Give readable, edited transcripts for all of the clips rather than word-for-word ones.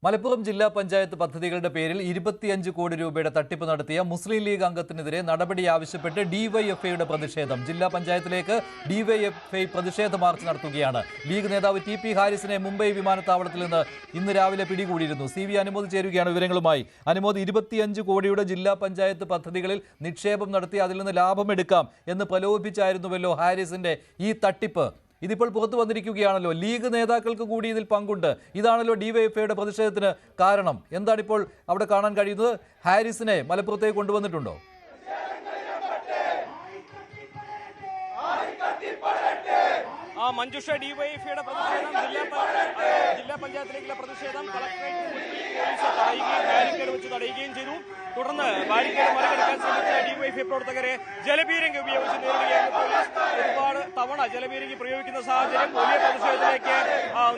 മലപ്പുറം ജില്ലാ പഞ്ചായത്ത് പദ്ധതികളുടെ പേരിൽ 25 കോടി രൂപയുടെ തട്ടിപ്പ് നടത്തിയ മുസ്ലിം ലീഗ് അംഗത്തിനെതിരെ നടപടി ആവശ്യപ്പെട്ട് ഡിവൈഎഫ്ഐയുടെ പ്രതിഷേധം. ജില്ലാ പഞ്ചായത്തിലേക്ക് ഡിവൈഎഫ്ഐ പ്രതിഷേധ മാർച്ച് നടത്തുകയാണ്. ലീഗ് നേതാവ് ടി.പി. ഹാരിസിനെ മുംബൈ വിമാനത്താവളത്തിൽ നിന്ന് ഇന്ന് രാവിലെ പിടികൂടിയിരുന്നു. CV അനുമോദ് ചേരുകയാണ് വിവരങ്ങളുമായി. അനുമോദ്, 25 കോടിയുടെ ജില്ലാ പഞ്ചായത്ത് പദ്ധതികളിൽ നിക്ഷേപം നടത്തി അതിൽ നിന്ന് ലാഭമെടുക്കാം എന്ന് പ്രലോഭിപ്പിച്ചായിരുന്നുവല്ലോ ഹാരിസിന്റെ ഈ തട്ടിപ്പ്. ഇതിപ്പോൾ പുറത്തു വന്നിരിക്കുകയാണല്ലോ. ലീഗ് നേതാക്കൾക്ക് കൂടി ഇതിൽ പങ്കുണ്ട്. ഇതാണല്ലോ ഡിവൈഎഫ്ഐയുടെ പ്രതിഷേധത്തിന് കാരണം. എന്താണിപ്പോൾ അവിടെ കാണാൻ കഴിയുന്നത്? ഹാരിസിനെ മലപ്പുറത്തേക്ക് കൊണ്ടുവന്നിട്ടുണ്ടോ? മഞ്ജുഷ, ഡിവൈഎഫ്ഐയുടെ പ്രതിഷേധം ജില്ലാ പഞ്ചായത്തിലേക്കുള്ള പ്രതിഷേധം കളക്ടറേറ്റ് പോലീസ് തടയുകയും ബാരിക്കേഡ് വെച്ച് തടയുകയും ചെയ്തു. തുടർന്ന് ബാരിക്കേഡ് മറികടക്കാൻ ശ്രമിച്ച ഡിവൈഎഫ്ഐ പ്രവർത്തകരെ ജലപീരങ്കി ഉപയോഗിച്ച് നേരിടുകയായിരുന്നു പോലീസ്. ഒരുപാട് തവണ ജലപീരങ്കി പ്രയോഗിക്കുന്ന സാഹചര്യം വലിയ പ്രതിഷേധത്തിലേക്ക്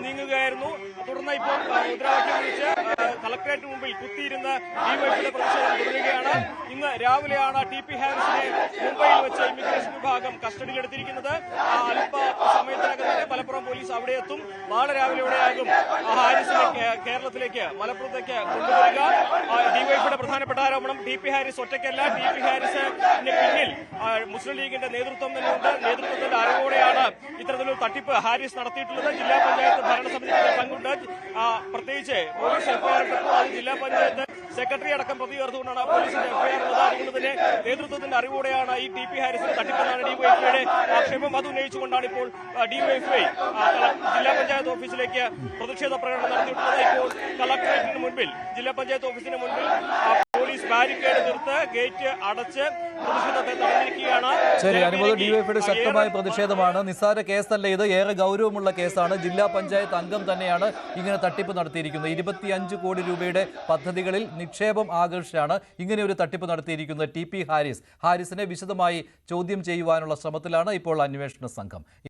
നീങ്ങുകയായിരുന്നു. തുടർന്ന് ഇപ്പോൾ മുദ്രാവാക്യം വിളിച്ച് കളക്ടറേറ്റ് മുമ്പിൽ കുത്തിയിരുന്ന് ഡിവൈഎഫ്ഐയുടെ പ്രതിഷേധം തുടരുകയാണ്. ഇന്ന് രാവിലെയാണ് ടി.പി. ഹാരിസിനെ മുംബൈയിൽ വെച്ച് ഇമിഗ്രേഷൻ വിഭാഗം കസ്റ്റഡിയിലെടുത്തിരിക്കുന്നത്. അല്പ സമയത്തിനകം തന്നെ മലപ്പുറം പോലീസ് അവിടെ എത്തും. നാളെ രാവിലെയോടെയാകും ഹാരിസിനെ കേരളത്തിലേക്ക് മലപ്പുറത്തേക്ക് കൊണ്ടുവരിക. ഡിവൈഎഫ്ഐയുടെ പ്രധാനപ്പെട്ട ആരോപണം ടി.പി. ഹാരിസ് ഒറ്റയ്ക്കല്ല, ടി.പി. ഹാരിസിന് പിന്നിൽ മുസ്ലിം ലീഗിന്റെ നേതൃത്വം തന്നെയുണ്ട്. നേതൃത്വത്തിന്റെ അറിവോടെയാണ് ഇത്തരത്തിലൊരു തട്ടിപ്പ് ഹാരിസ് നടത്തിയിട്ടുള്ളത്. ജില്ലാ പഞ്ചായത്ത് ഭരണസമിതിയുടെ പങ്കുണ്ട്. പ്രത്യേകിച്ച് പോലീസ് എഫ്ഐആർ ഇട്ടപ്പോൾ അത് ജില്ലാ പഞ്ചായത്ത് സെക്രട്ടറി അടക്കം പ്രതി ചേർത്തുകൊണ്ടാണ് പോലീസിന്റെ എഫ്ഐആർ ഉള്ളത്. അതുകൊണ്ട് തന്നെ നേതൃത്വത്തിന്റെ അറിവോടെയാണ് ഈ ടി.പി. ഹാരിസിന്റെ തട്ടിപ്പെന്നാണ് ഡിവൈഎഫ്ഐയുടെ ആക്ഷേപം. അത് ഉന്നയിച്ചുകൊണ്ടാണ് ഇപ്പോൾ ഡിവൈഎഫ്ഐ ജില്ലാ പഞ്ചായത്ത് ഓഫീസിലേക്ക് പ്രതിഷേധ പ്രകടനം നടത്തിയിട്ടുള്ളത്. ഇപ്പോൾ കളക്ടറേറ്റിന് മുൻപിൽ, ജില്ലാ പഞ്ചായത്ത് ഓഫീസിന് മുൻപിൽ പോലീസ് ബാരിക്കേഡ് തീർത്ത് ഗേറ്റ് അടച്ച് പ്രതിഷേധത്തെ തടഞ്ഞിരിക്കുകയാണ്. ശരി അനുമോദ്, ഡിവൈഎഫ്ഐയുടെ ശക്തമായ പ്രതിഷേധമാണ്. നിസ്സാര കേസല്ല ഇത്, ഏറെ ഗൗരവമുള്ള കേസാണ്. ജില്ലാ പഞ്ചായത്ത് അംഗം തന്നെയാണ് ഇങ്ങനെ തട്ടിപ്പ് നടത്തിയിരിക്കുന്നത്. 25 കോടി രൂപയുടെ പദ്ധതികളിൽ നിക്ഷേപം ആകർഷിച്ചാണ് ഇങ്ങനെ ഒരു തട്ടിപ്പ് നടത്തിയിരിക്കുന്നത് ടി.പി. ഹാരിസിനെ വിശദമായി ചോദ്യം ചെയ്യുവാനുള്ള ശ്രമത്തിലാണ് ഇപ്പോൾ അന്വേഷണ സംഘം.